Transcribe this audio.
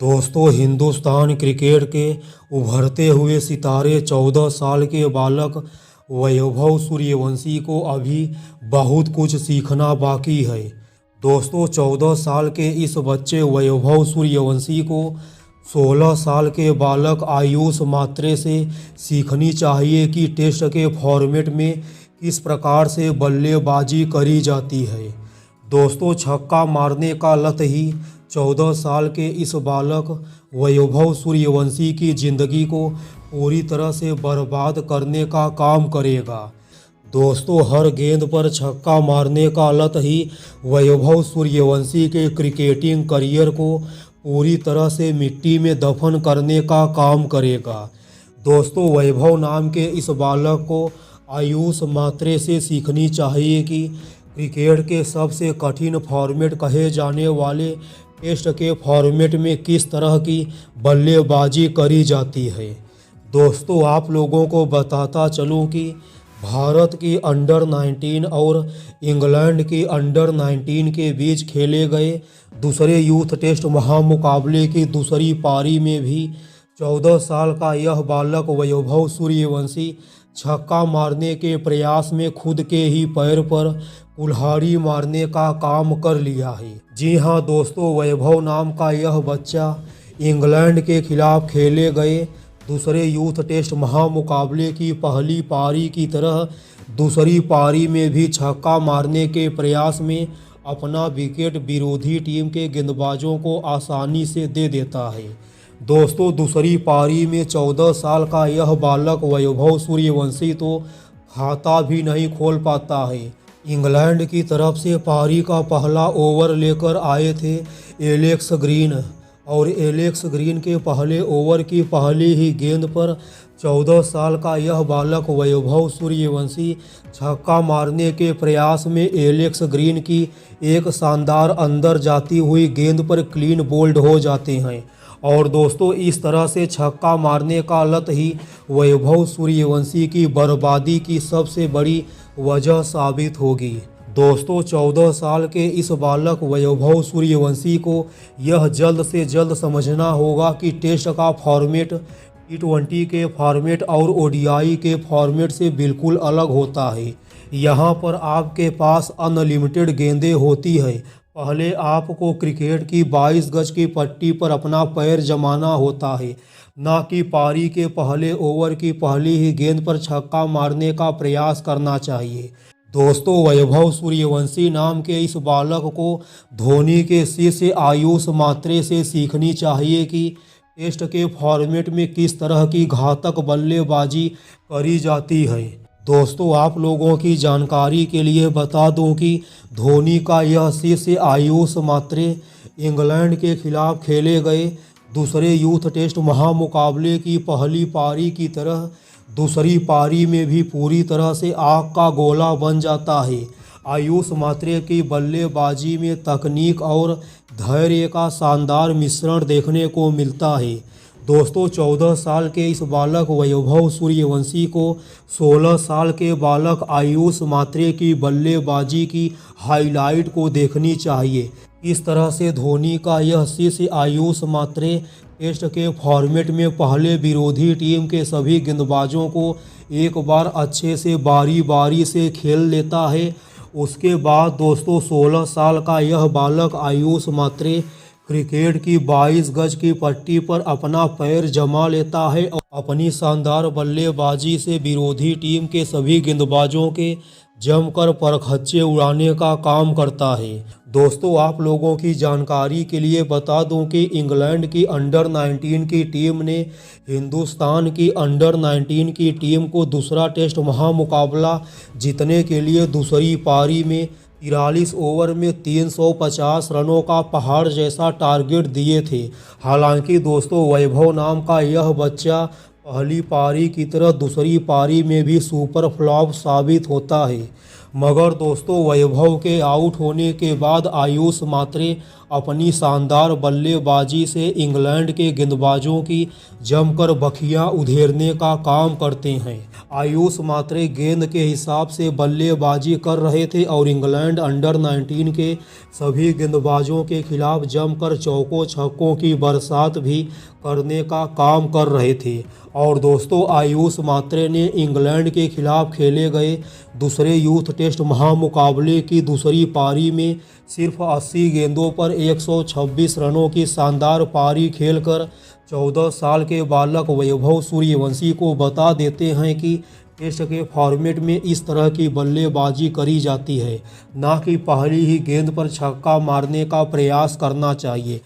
दोस्तों, हिंदुस्तान क्रिकेट के उभरते हुए सितारे 14 साल के बालक वैभव सूर्यवंशी को अभी बहुत कुछ सीखना बाकी है। दोस्तों, 14 साल के इस बच्चे वैभव सूर्यवंशी को 16 साल के बालक आयुष मात्रे से सीखनी चाहिए कि टेस्ट के फॉर्मेट में किस प्रकार से बल्लेबाजी करी जाती है। दोस्तों, छक्का मारने का लत ही 14 साल के इस बालक वैभव सूर्यवंशी की ज़िंदगी को पूरी तरह से बर्बाद करने का काम करेगा। दोस्तों, हर गेंद पर छक्का मारने का लत ही वैभव सूर्यवंशी के क्रिकेटिंग करियर को पूरी तरह से मिट्टी में दफन करने का काम करेगा। दोस्तों, वैभव नाम के इस बालक को आयुष मात्रे से सीखनी चाहिए कि क्रिकेट के सबसे कठिन फॉर्मेट कहे जाने वाले टेस्ट के फॉर्मेट में किस तरह की बल्लेबाजी करी जाती है। दोस्तों, आप लोगों को बताता चलूं कि भारत की अंडर 19 और इंग्लैंड की अंडर 19 के बीच खेले गए दूसरे यूथ टेस्ट महामुकाबले की दूसरी पारी में भी 14 साल का यह बालक वैभव सूर्यवंशी छक्का मारने के प्रयास में खुद के ही पैर पर कुल्हाड़ी मारने का काम कर लिया है। जी हां दोस्तों, वैभव नाम का यह बच्चा इंग्लैंड के खिलाफ खेले गए दूसरे यूथ टेस्ट महामुकाबले की पहली पारी की तरह दूसरी पारी में भी छक्का मारने के प्रयास में अपना विकेट विरोधी टीम के गेंदबाजों को आसानी से दे देता है। दोस्तों, दूसरी पारी में 14 साल का यह बालक वैभव सूर्यवंशी तो खाता भी नहीं खोल पाता है। इंग्लैंड की तरफ से पारी का पहला ओवर लेकर आए थे एलेक्स ग्रीन और एलेक्स ग्रीन के पहले ओवर की पहली ही गेंद पर 14 साल का यह बालक वैभव सूर्यवंशी छक्का मारने के प्रयास में एलेक्स ग्रीन की एक शानदार अंदर जाती हुई गेंद पर क्लीन बोल्ड हो जाते हैं। और दोस्तों, इस तरह से छक्का मारने का लत ही वैभव सूर्यवंशी की बर्बादी की सबसे बड़ी वजह साबित होगी। दोस्तों, 14 साल के इस बालक वैभव सूर्यवंशी को यह जल्द से जल्द समझना होगा कि टेस्ट का फॉर्मेट T20 के फॉर्मेट और ODI के फॉर्मेट से बिल्कुल अलग होता है। यहाँ पर आपके पास अनलिमिटेड गेंदें होती है। पहले आपको क्रिकेट की 22 गज की पट्टी पर अपना पैर जमाना होता है, ना कि पारी के पहले ओवर की पहली ही गेंद पर छक्का मारने का प्रयास करना चाहिए। दोस्तों, वैभव सूर्यवंशी नाम के इस बालक को धोनी के शिष्य आयुष मात्रे से सीखनी चाहिए कि टेस्ट के फॉर्मेट में किस तरह की घातक बल्लेबाजी करी जाती है। दोस्तों, आप लोगों की जानकारी के लिए बता दूं कि धोनी का यह शिष्य आयुष मात्रे इंग्लैंड के खिलाफ खेले गए दूसरे यूथ टेस्ट महामुकाबले की पहली पारी की तरह दूसरी पारी में भी पूरी तरह से आग का गोला बन जाता है। आयुष मात्रे की बल्लेबाजी में तकनीक और धैर्य का शानदार मिश्रण देखने को मिलता है। दोस्तों, 14 साल के इस बालक वैभव सूर्यवंशी को 16 साल के बालक आयुष मात्रे की बल्लेबाजी की हाईलाइट को देखनी चाहिए। इस तरह से धोनी का यह शिष्य आयुष मात्रे टेस्ट के फॉर्मेट में पहले विरोधी टीम के सभी गेंदबाजों को एक बार अच्छे से बारी बारी से खेल लेता है। उसके बाद दोस्तों, 16 साल का यह बालक आयुष मात्रे क्रिकेट की 22 गज की पट्टी पर अपना पैर जमा लेता है और अपनी शानदार बल्लेबाजी से विरोधी टीम के सभी गेंदबाजों के जमकर परखच्चे उड़ाने का काम करता है। दोस्तों, आप लोगों की जानकारी के लिए बता दूं कि इंग्लैंड की अंडर 19 की टीम ने हिंदुस्तान की अंडर 19 की टीम को दूसरा टेस्ट महामुकाबला जीतने के लिए दूसरी पारी में 43 ओवर में 350 रनों का पहाड़ जैसा टारगेट दिए थे। हालांकि दोस्तों, वैभव नाम का यह बच्चा पहली पारी की तरह दूसरी पारी में भी सुपर फ्लॉप साबित होता है। मगर दोस्तों, वैभव के आउट होने के बाद आयुष मात्रे अपनी शानदार बल्लेबाजी से इंग्लैंड के गेंदबाजों की जमकर बखियां उधेड़ने का काम करते हैं। आयुष मात्रे गेंद के हिसाब से बल्लेबाजी कर रहे थे और इंग्लैंड अंडर 19 के सभी गेंदबाजों के खिलाफ जमकर चौकों छक्कों की बरसात भी करने का काम कर रहे थे। और दोस्तों, आयुष मात्रे ने इंग्लैंड के खिलाफ खेले गए दूसरे यूथ टेस्ट महामुकाबले की दूसरी पारी में सिर्फ 80 गेंदों पर 126 रनों की शानदार पारी खेलकर 14 साल के बालक वैभव सूर्यवंशी को बता देते हैं कि टेस्ट के फॉर्मेट में इस तरह की बल्लेबाजी करी जाती है, ना कि पहली ही गेंद पर छक्का मारने का प्रयास करना चाहिए।